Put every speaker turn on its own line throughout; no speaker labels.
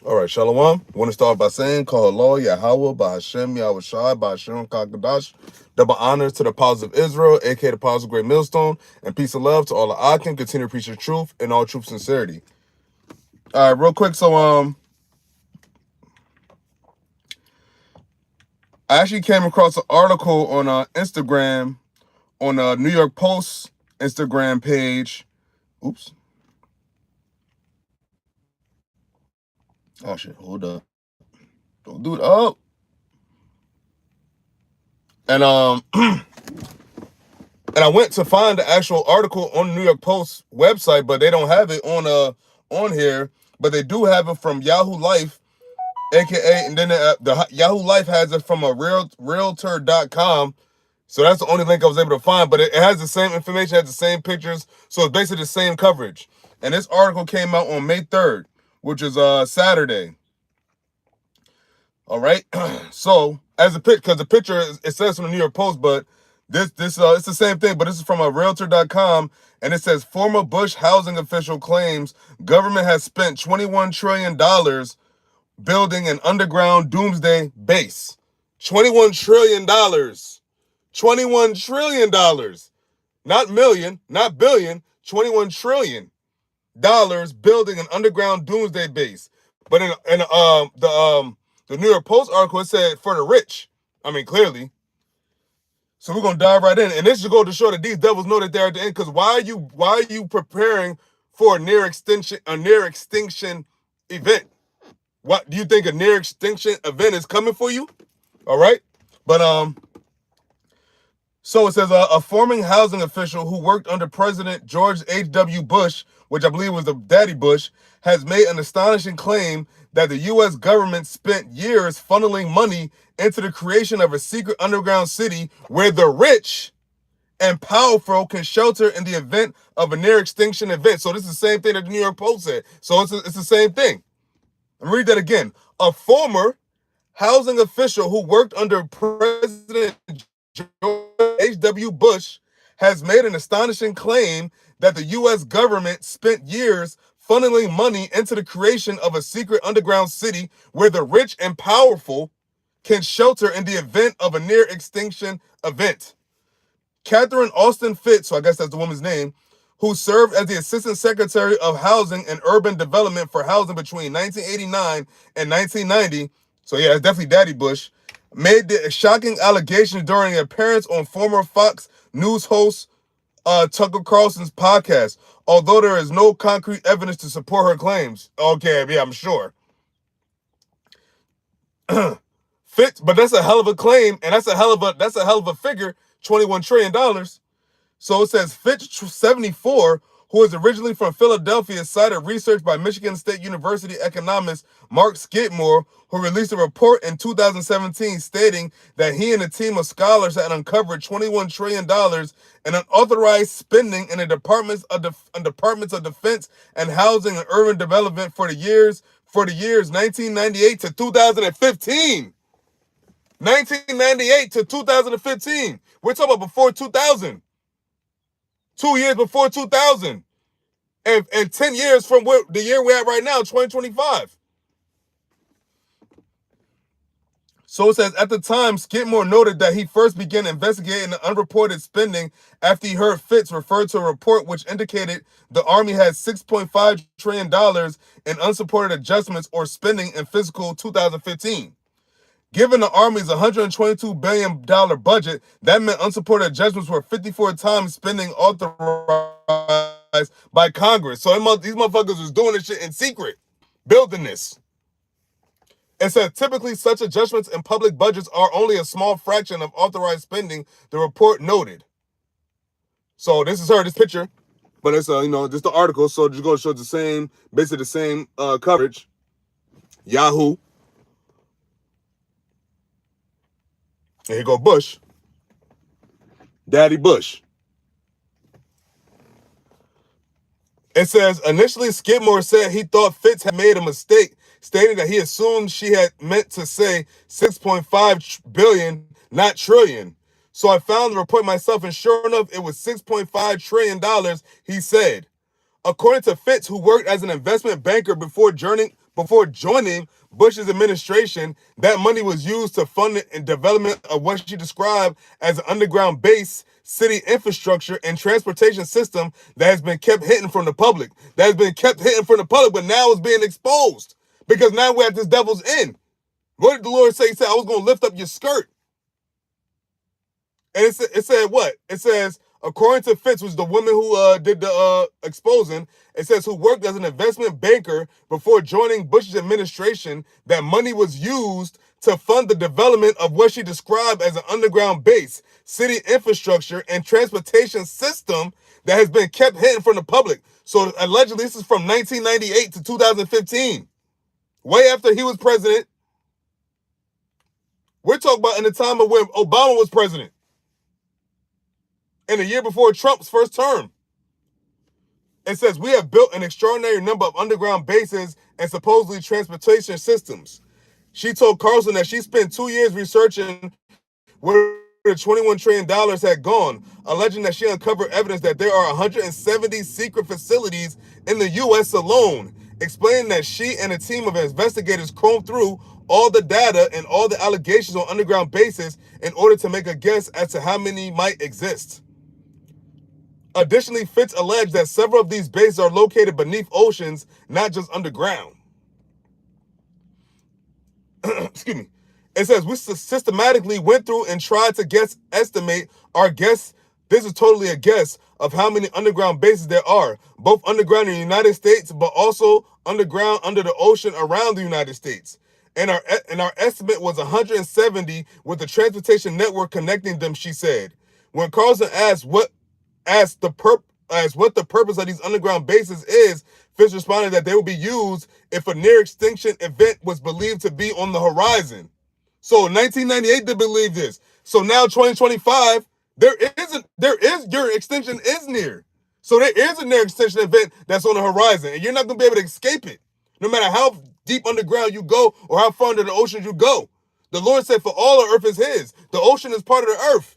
All right, Shalom. I want to start by saying, call HALAL, YAHAWAH, BAHASHAM, YAHAWASHI, BAHASHAM, KAKADASH. Double honors to the powers of Israel, aka the powers of Great Millstone, and peace and love to all the Akim. Continue to preach the truth in all truth sincerity. All right, real quick. So, I actually came across an article on Instagram, on a New York Post Instagram page. Oops. Oh shit! Hold up. Don't do it. Oh. And and I went to find the actual article on the New York Post website, but they don't have it on here. But they do have it from Yahoo Life, aka, and then the Yahoo Life has it from a realtor.com. So that's the only link I was able to find. But it has the same information, has the same pictures, so it's basically the same coverage. And this article came out on May 3rd, which is Saturday. All right. So as a because the picture it says from the New York Post, but this it's the same thing, but this is from a realtor.com, and it says former Bush housing official claims government has spent $21 trillion building an underground doomsday base. $21 trillion. $21 trillion. Not million, not billion, $21 trillion building an underground doomsday base. But in the New York Post article, it said for the rich. I mean, clearly. So we're gonna dive right in, and this should go to show that these devils know that they're at the end. Because why are you preparing for a near extinction event? What do you think a near extinction event is coming for you? All right, but so it says a former housing official who worked under President George H.W. Bush, which I believe was the daddy Bush, has made an astonishing claim that the U.S. government spent years funneling money into the creation of a secret underground city where the rich and powerful can shelter in the event of a near-extinction event. So this is the same thing that the New York Post said. So it's the same thing. Let me read that again. A former housing official who worked under President George H.W. Bush has made an astonishing claim that the U.S. government spent years funneling money into the creation of a secret underground city where the rich and powerful can shelter in the event of a near extinction event. Catherine Austin Fitz, so I guess that's the woman's name, who served as the Assistant Secretary of Housing and Urban Development for Housing between 1989 and 1990, so yeah, it's definitely Daddy Bush, made the shocking allegation during an appearance on former Fox News host Tucker Carlson's podcast, although there is no concrete evidence to support her claims. Okay, yeah, I'm sure. Fitz, but that's a hell of a claim, and that's a hell of a figure, $21 trillion. So it says Fitch 74, who is originally from Philadelphia, cited research by Michigan State University economist Mark Skidmore, who released a report in 2017 stating that he and a team of scholars had uncovered $21 trillion in unauthorized spending in the departments of defense and housing and urban development for the years 1998 to 2015. 1998 to 2015. We're talking about before 2000. 2 years before 2000. And 10 years from the year we're at right now, 2025. So it says, at the time, Skidmore noted that he first began investigating the unreported spending after he heard Fitz refer to a report which indicated the Army had $6.5 trillion in unsupported adjustments or spending in fiscal 2015. Given the Army's $122 billion budget, that meant unsupported adjustments were 54 times spending authorized by Congress. So these motherfuckers was doing this shit in secret, building this. It said typically such adjustments in public budgets are only a small fraction of authorized spending, the report noted. So this is this picture, but it's just the article. So just going to show basically the same coverage. Yahoo. And here go Bush. Daddy Bush. It says, initially Skidmore said he thought Fitz had made a mistake, stating that he assumed she had meant to say 6.5 billion, not trillion. So I found the report myself, and sure enough, it was $6.5 trillion, he said. According to Fitz, who worked as an investment banker before joining before joining Bush's administration. That money was used to fund the development of what she described as an underground base, city infrastructure, and transportation system that has been kept hidden from the public. That has been kept hidden from the public, but now it's being exposed because now we're at this devil's end. What did the Lord say? He said, I was going to lift up your skirt. And it said what? It says, according to Fitz, was the woman who did the exposing, it says, who worked as an investment banker before joining Bush's administration, that money was used to fund the development of what she described as an underground base, city infrastructure, and transportation system that has been kept hidden from the public. So allegedly, this is from 1998 to 2015, way after he was president. We're talking about in the time of when Obama was president, and the year before Trump's first term. It says, we have built an extraordinary number of underground bases and supposedly transportation systems. She told Carlson that she spent 2 years researching where the $21 trillion had gone, alleging that she uncovered evidence that there are 170 secret facilities in the U.S. alone, explaining that she and a team of investigators combed through all the data and all the allegations on underground bases in order to make a guess as to how many might exist. Additionally, Fitz alleged that several of these bases are located beneath oceans, not just underground. Excuse me. It says, we systematically went through and tried to estimate our guess. This is totally a guess of how many underground bases there are, both underground in the United States, but also underground under the ocean around the United States. And our estimate was 170 with the transportation network connecting them, she said. When Carlson asked what the purpose of these underground bases is, Fitz responded that they would be used if a near-extinction event was believed to be on the horizon. So in 1998 they believed this. So now 2025, your extinction is near. So there is a near-extinction event that's on the horizon, and you're not going to be able to escape it, no matter how deep underground you go or how far into the ocean you go. The Lord said, for all the earth is his. The ocean is part of the earth.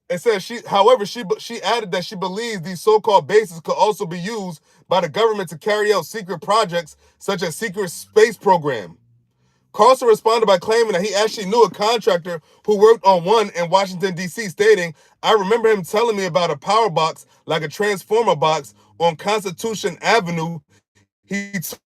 It says however, she added that she believes these so-called bases could also be used by the government to carry out secret projects such as secret space program. Carlson responded by claiming that he actually knew a contractor who worked on one in Washington, D.C., stating, I remember him telling me about a power box like a transformer box on Constitution Avenue. He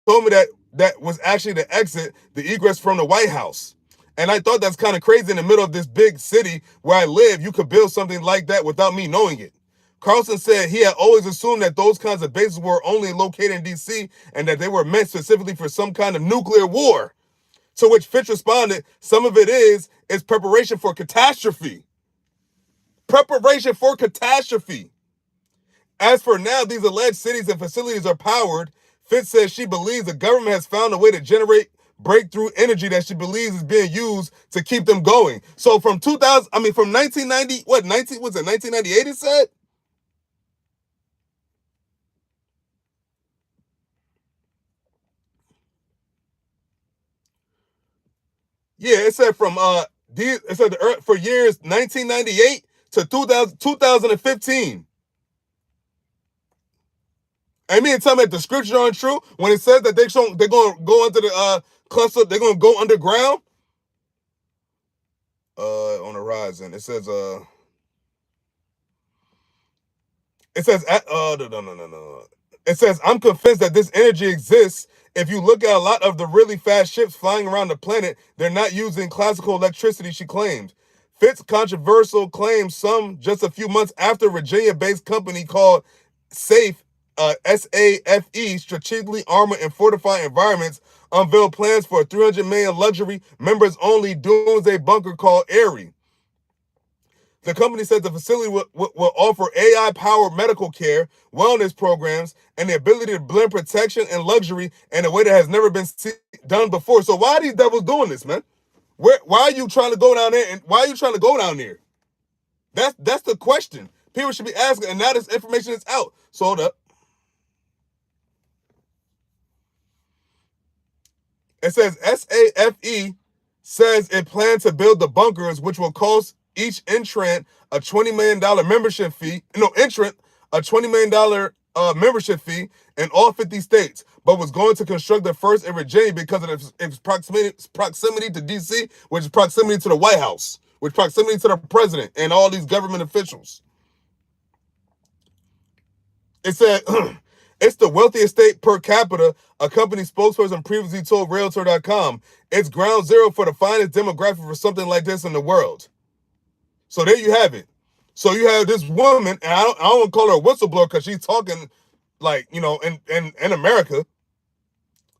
told me that was actually the exit, the egress from the White House. And I thought that's kind of crazy in the middle of this big city where I live, you could build something like that without me knowing it. Carlson said he had always assumed that those kinds of bases were only located in D.C. and that they were meant specifically for some kind of nuclear war. To which Fitch responded, some of it is preparation for catastrophe. Preparation for catastrophe. As for now, these alleged cities and facilities are powered. Fitz says she believes the government has found a way to generate breakthrough energy that she believes is being used to keep them going. So from 1990, 1998 it said? Yeah, it said from it said the earth for years 1998 to 2015. I mean, tell me that the scriptures aren't true when it says that they're going to go into the cluster, they're going to go underground. On the horizon, it says no. It says, I'm convinced that this energy exists. If you look at a lot of the really fast ships flying around the planet, they're not using classical electricity, she claimed. Fitz controversial claims some just a few months after Virginia-based company called SAFE, SAFE, Strategically Armored and Fortified Environments, unveiled plans for a $300 million luxury members-only doomsday bunker called Airy. The company said the facility will offer AI-powered medical care, wellness programs, and the ability to blend protection and luxury in a way that has never been done before. So why are these devils doing this, man? Why are you trying to go down there? And why are you trying to go down there? That's the question people should be asking. And now this information is out. So hold up. It says SAFE says it plans to build the bunkers, which will cost each entrant a $20 million membership fee. No, entrant a $20 million membership fee in all 50 states, but was going to construct the first in Virginia because of its proximity to D.C., which is proximity to the White House, which proximity to the president and all these government officials. It said, it's the wealthiest state per capita, a company spokesperson previously told Realtor.com. It's ground zero for the finest demographic for something like this in the world. So there you have it. So you have this woman, and I don't want to call her a whistleblower because she's talking like, in America.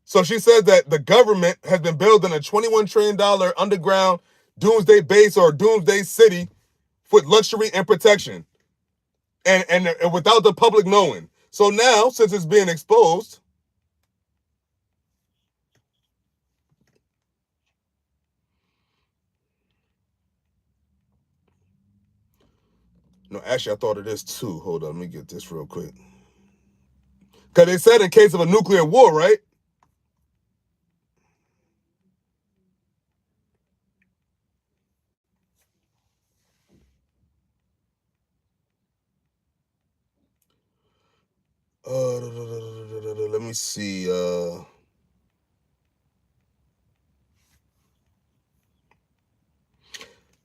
So she said that the government has been building a $21 trillion underground doomsday base or doomsday city with luxury and protection. And without the public knowing. So now, since it's being exposed, no, actually, I thought of this too. Hold on, let me get this real quick. Because they said in case of a nuclear war, right? Let me see.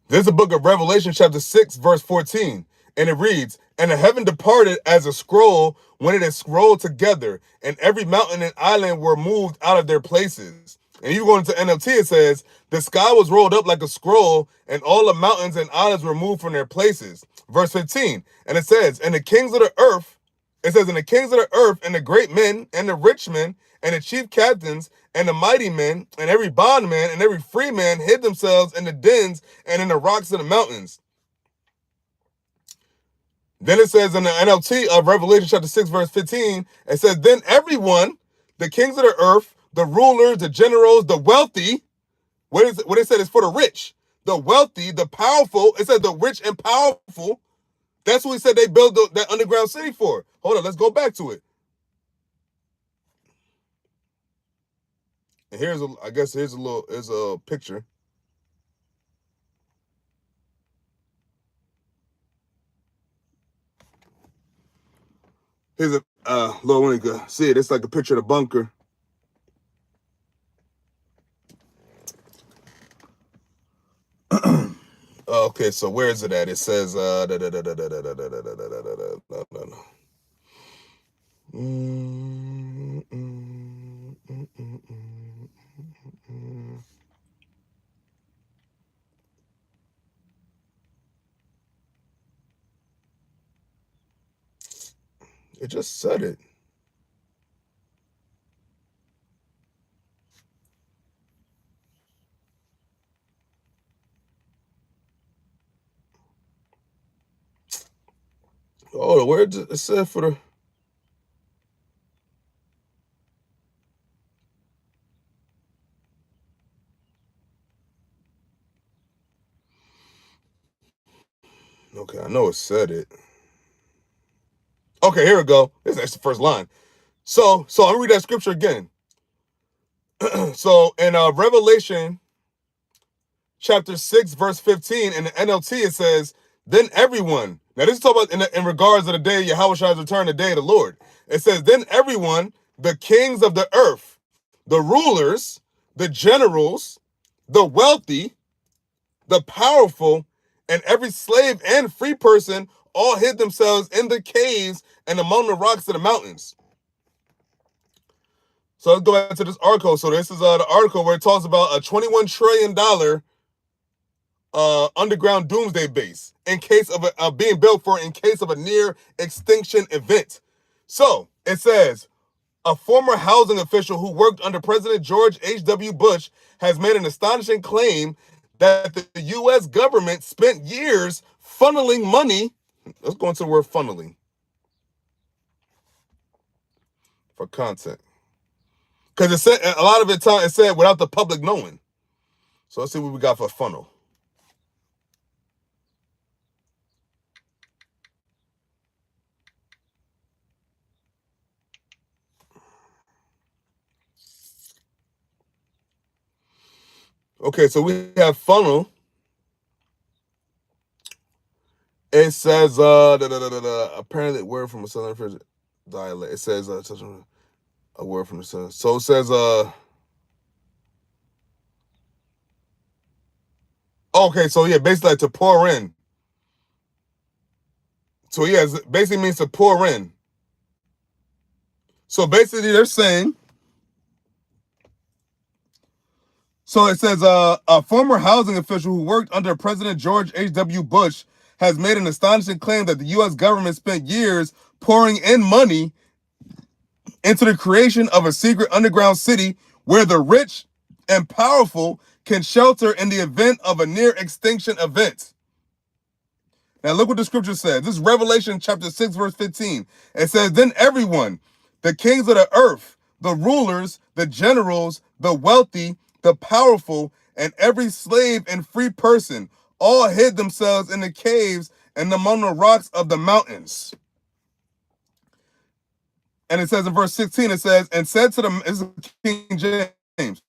There's a book of Revelation, chapter 6, verse 14, and it reads, "And the heaven departed as a scroll when it is scrolled together, and every mountain and island were moved out of their places." And you go into NLT, it says, "The sky was rolled up like a scroll, and all the mountains and islands were moved from their places." Verse 15, and it says, "And the kings of the earth," it says, "And the kings of the earth, and the great men, and the rich men, and the chief captains, and the mighty men, and every bondman, and every free man hid themselves in the dens and in the rocks of the mountains." Then it says in the NLT of Revelation chapter 6, verse 15, it says, "Then everyone, the kings of the earth, the rulers, the generals, the wealthy," what it said is for the rich, the wealthy, the powerful, it said the rich and powerful. That's what he said they built that underground city for. Hold on, let's go back to it. And here's a picture. Here's a little one, you can see it. It's like a picture of the bunker. Okay, so where is it at? It says it just said it. Oh, where it said for the. Okay, I know it said it. Okay, here we go. That's the first line. So I'm gonna read that scripture again. So in Revelation chapter 6, verse 15, in the NLT, it says, "Then everyone," now this is talking about in regards to the day Yahawashi's return, the day of the Lord. It says, "Then everyone, the kings of the earth, the rulers, the generals, the wealthy, the powerful, and every slave and free person all hid themselves in the caves and among the rocks of the mountains." So let's go back to this article. So this is the article where it talks about a $21 trillion underground doomsday base in case of being built for in case of a near extinction event. So it says, a former housing official who worked under President George H.W. Bush has made an astonishing claim that the U.S. government spent years funneling money. Let's go into the word funneling for content. Because it said a lot of it said without the public knowing. So let's see what we got for funnel. Okay, so we have funnel. It says apparently word from a southern person. dialect. It says a word from the sun. So it says okay, so yeah, basically like to pour in. So yeah, it basically means to pour in. So basically they're saying, so it says a former housing official who worked under President George H.W. Bush has made an astonishing claim that the U.S. government spent years pouring in money into the creation of a secret underground city where the rich and powerful can shelter in the event of a near-extinction event. Now look what the scripture says. This is Revelation chapter 6, verse 15. It says, then everyone, the kings of the earth, the rulers, the generals, the wealthy, the powerful, and every slave and free person all hid themselves in the caves and among the rocks of the mountains. And it says in verse 16, it says, and said to them, this is King James.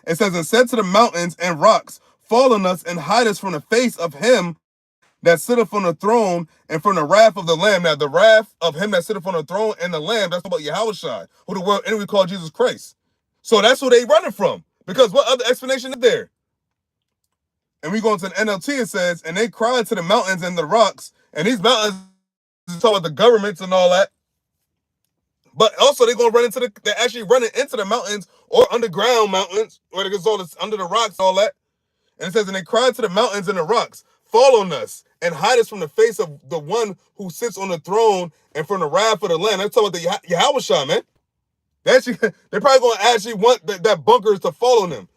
It says, and said to the mountains and rocks, fall on us and hide us from the face of him that sitteth on the throne and from the wrath of the Lamb. Now, the wrath of him that sitteth on the throne and the Lamb, that's about YAHAWASHI, who the world enemy called Jesus Christ. So that's who they running from. Because what other explanation is there? And we go into the NLT, it says, and they cried to the mountains and the rocks, and these mountains is talking about the governments and all that. But also they're they're actually running into the mountains or underground mountains, where it's all this under the rocks, all that. And it says, and they cried to the mountains and the rocks, fall on us and hide us from the face of the one who sits on the throne and from the wrath of the Lamb. That's talking about the YAHAWASHI, man. They're probably going to actually want that bunkers to fall on them.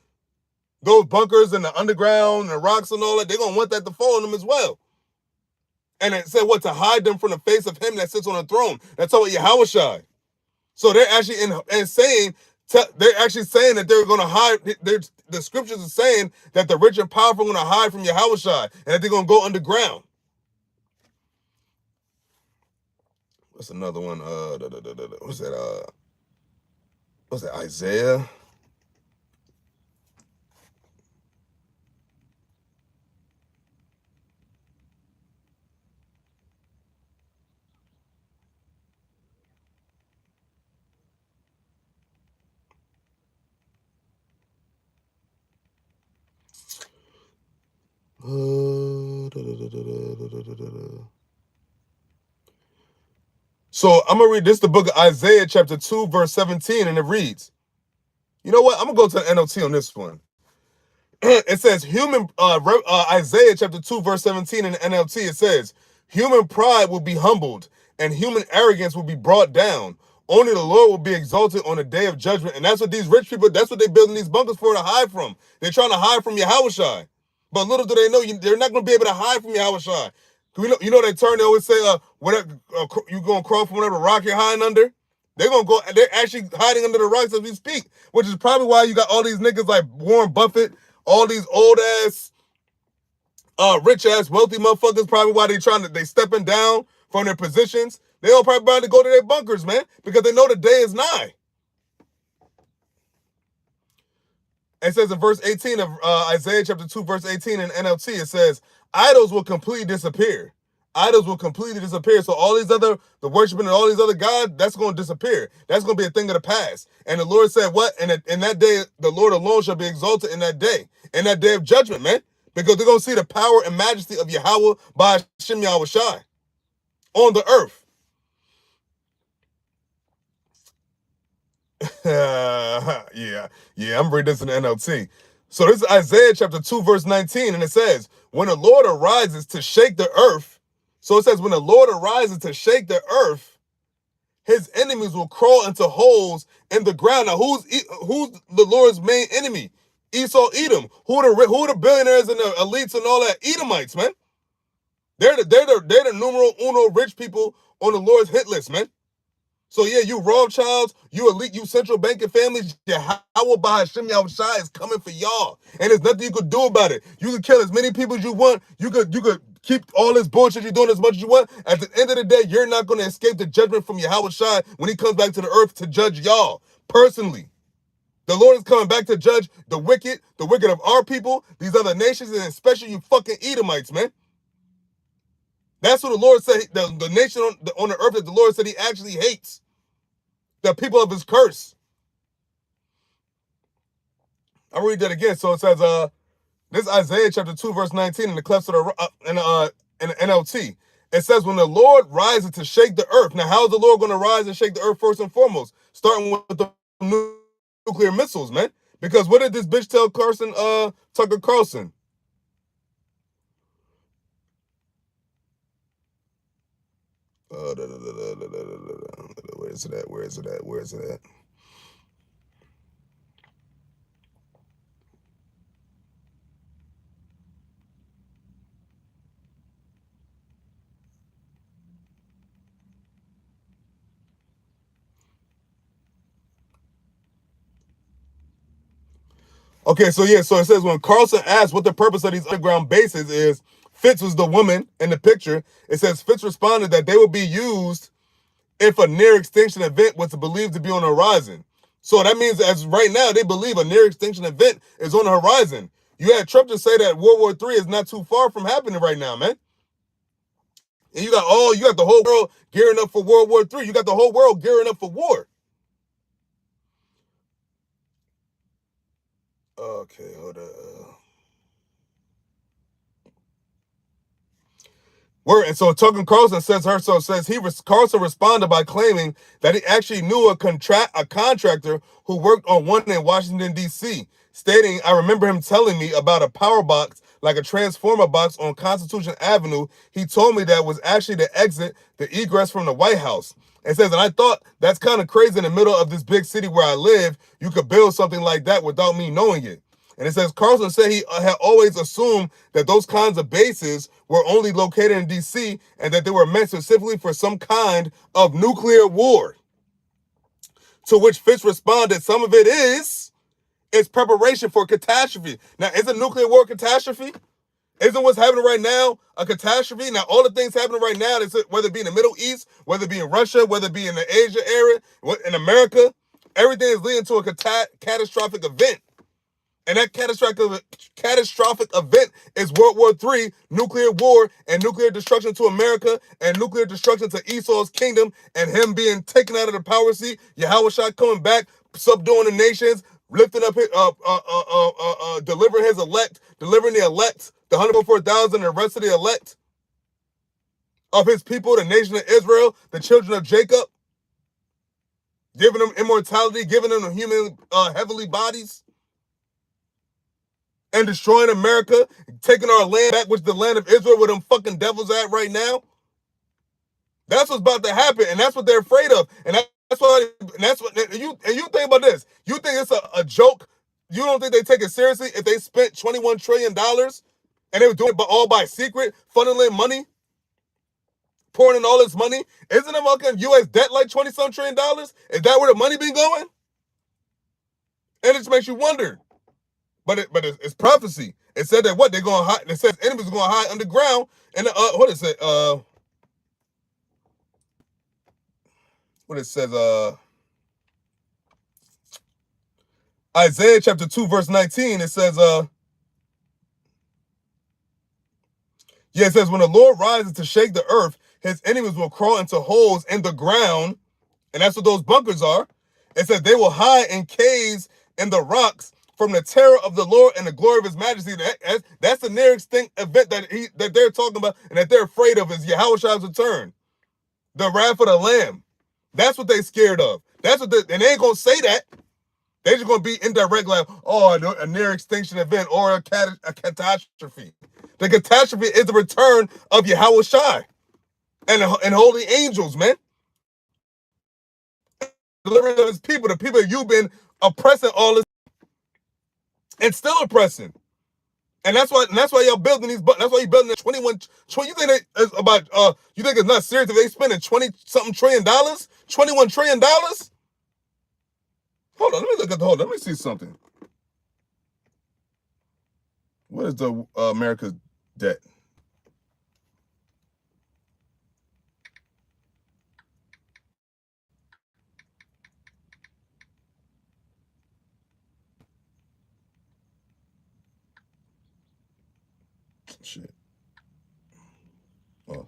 Those bunkers and the underground and the rocks and all that, they're going to want that to fall on them as well. And it said what? To hide them from the face of him that sits on the throne. That's talking about YAHAWASHI. So they're actually they're actually saying that they're going to hide. The scriptures are saying that the rich and powerful are going to hide from YAHAWASHI and that they're going to go underground. What's another one? What's that? What's that? Isaiah? So I'm going to read this, the book of Isaiah chapter 2, verse 17, and it reads, you know what? I'm going to go to the NLT on this one. It says, Isaiah chapter 2, verse 17 in the NLT, it says, human pride will be humbled and human arrogance will be brought down. Only the Lord will be exalted on the day of judgment. And that's what these rich people, that's what they're building these bunkers for, to hide from. They're trying to hide from YAHAWASHI. But little do they know, they're not going to be able to hide from YAHAWASHI. You know that term they always say, you going to crawl from whatever rock you're hiding under? They're actually hiding under the rocks as we speak, which is probably why you got all these niggas like Warren Buffett, all these old ass, rich ass, wealthy motherfuckers, probably why they stepping down from their positions. They all probably about to go to their bunkers, man, because they know the day is nigh. It says in verse 18 of Isaiah chapter 2, verse 18 in NLT, it says, idols will completely disappear. Idols will completely disappear. So all these the worshiping and all these other gods, that's going to disappear. That's going to be a thing of the past. And the Lord said, what? And in that day, the Lord alone shall be exalted in that day of judgment, man. Because they're going to see the power and majesty of Yahweh BAHASHAM YAHWASHI on the earth. Yeah, I'm reading this in the NLT. So this is Isaiah chapter 2, verse 19, and it says, when the Lord arises to shake the earth, so it says, when the Lord arises to shake the earth, his enemies will crawl into holes in the ground. Now, who's the Lord's main enemy? Esau, Edom. Who are the billionaires and the elites and all that? Edomites, man. They're the numero uno rich people on the Lord's hit list, man. So yeah, you Rothschilds, you elite, you central banking families, Yahawah BAHASHAM YAHWASHI is coming for y'all. And there's nothing you could do about it. You can kill as many people as you want. You could keep all this bullshit you're doing as much as you want. At the end of the day, you're not going to escape the judgment from YAHWASHI when he comes back to the earth to judge y'all personally. The Lord is coming back to judge the wicked of our people, these other nations, and especially you fucking Edomites, man. That's what the Lord said. The nation on the earth that the Lord said he actually hates. The people of his curse. I'll read that again. So it says, this is Isaiah chapter 2, verse 19 in the clefts of in the NLT. It says, when the Lord rises to shake the earth. Now, how is the Lord going to rise and shake the earth first and foremost? Starting with the nuclear missiles, man. Because what did this bitch tell Tucker Carlson? Where is it at? Where is it at? Where is it at? Okay, so yeah, so it says when Carlson asked what the purpose of these underground bases is, Fitz was the woman in the picture. It says Fitz responded that they would be used if a near-extinction event was believed to be on the horizon. So that means as right now, they believe a near-extinction event is on the horizon. You had Trump to say that World War III is not too far from happening right now, man. And you got the whole world gearing up for World War III. You got the whole world gearing up for war. Okay, hold on. And so Tucker Carlson Carlson responded by claiming that he actually knew a contractor who worked on one in Washington, D.C., stating, I remember him telling me about a power box, like a transformer box on Constitution Avenue. He told me that was actually the egress from the White House. It says, and I thought that's kind of crazy in the middle of this big city where I live, you could build something like that without me knowing it. And it says Carlson said he had always assumed that those kinds of bases were only located in D.C. and that they were meant specifically for some kind of nuclear war. To which Fitz responded, some of it is preparation for catastrophe. Now, is a nuclear war catastrophe? Isn't what's happening right now a catastrophe? Now, all the things happening right now, whether it be in the Middle East, whether it be in Russia, whether it be in the Asia area, in America, everything is leading to a catastrophic event. And that catastrophic event is World War III, nuclear war, and nuclear destruction to America, and nuclear destruction to Esau's kingdom, and him being taken out of the power seat, YAHAWASHI coming back, subduing the nations, lifting up his, delivering his elect, delivering the elect, the 104,000, and the rest of the elect of his people, the nation of Israel, the children of Jacob, giving them immortality, giving them the human heavenly bodies, and destroying America, taking our land back, which is the land of Israel, where them fucking devils at right now. That's what's about to happen, and that's what they're afraid of. And you think about this. You think it's a joke? You don't think they take it seriously if they spent $21 trillion and they were doing it all by secret, funneling money, pouring in all this money? Isn't the fucking U.S. debt like 20-some trillion dollars? Is that where the money been going? And it just makes you wonder. But it's prophecy. It said that they're going to hide. It says enemies are going to hide underground. And what it said? What it says? Isaiah chapter 2 verse 19. It says it says when the Lord rises to shake the earth, his enemies will crawl into holes in the ground, and that's what those bunkers are. It says they will hide in caves in the rocks from the terror of the Lord and the glory of his majesty. That's the near extinct event that they're talking about and that they're afraid of, is YAHAWASHI's return. The wrath of the Lamb. That's what they're scared of. And they ain't going to say that. They're just going to be indirect, like, a near extinction event or a catastrophe. The catastrophe is the return of YAHAWASHI and holy angels, man. Delivering of his people, the people you've been oppressing all this and still oppressing. And that's why y'all building these. That's why you building the 21. You think you think it's not serious if they spending 20-something trillion dollars, $21 trillion? Hold on, let me see something. What is the America's debt? Shit. Oh.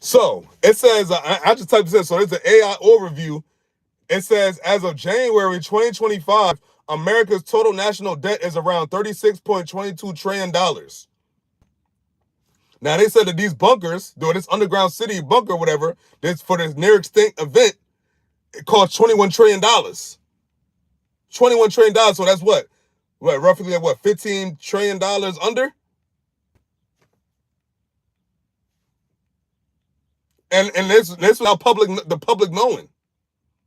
So it says, I just typed this in. So it's an AI overview. It says, as of January 2025, America's total national debt is around $36.22 trillion. Now, they said that these bunkers, doing this underground city bunker, whatever, this for this near extinct event, it cost $21 trillion. $21 trillion. So that's what roughly what, $15 trillion under? And this without the public knowing.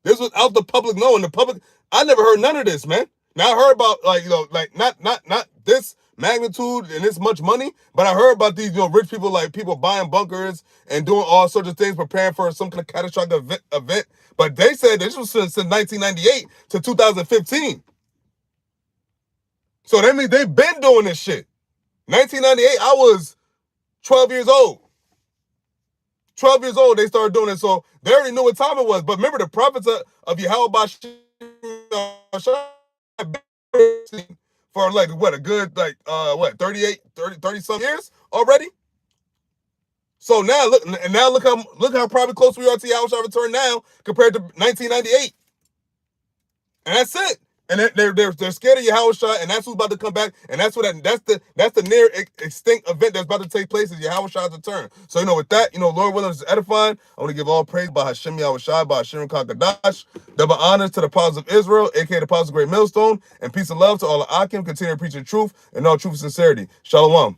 This was out the public knowing. The public, I never heard none of this, man. Now I heard about, like, like not this magnitude and this much money, but I heard about these, rich people, like people buying bunkers and doing all sorts of things, preparing for some kind of catastrophic event. But they said this was since 1998 to 2015. So that means they've been doing this shit. 1998, I was 12 years old. 12 years old, they started doing it. So they already knew what time it was. But remember, the prophets of YAHAWASHI for like what, a good 30 some years already. So now look how probably close we are to YAHAWASHI return now compared to 1998. And that's it. And they're scared of YAHAWASHI, and that's who's about to come back. And that's the near extinct event that's about to take place is YAHAWASHI's return. So with that, Lord willing, is edifying. I want to give all praise by Hashem Yahawashi, by Hashem Kakadash. Double honors to the apostles of Israel, aka the apostles of Great Millstone, and peace and love to all the Akim. Continue to preach the truth and all truth and sincerity. Shalom.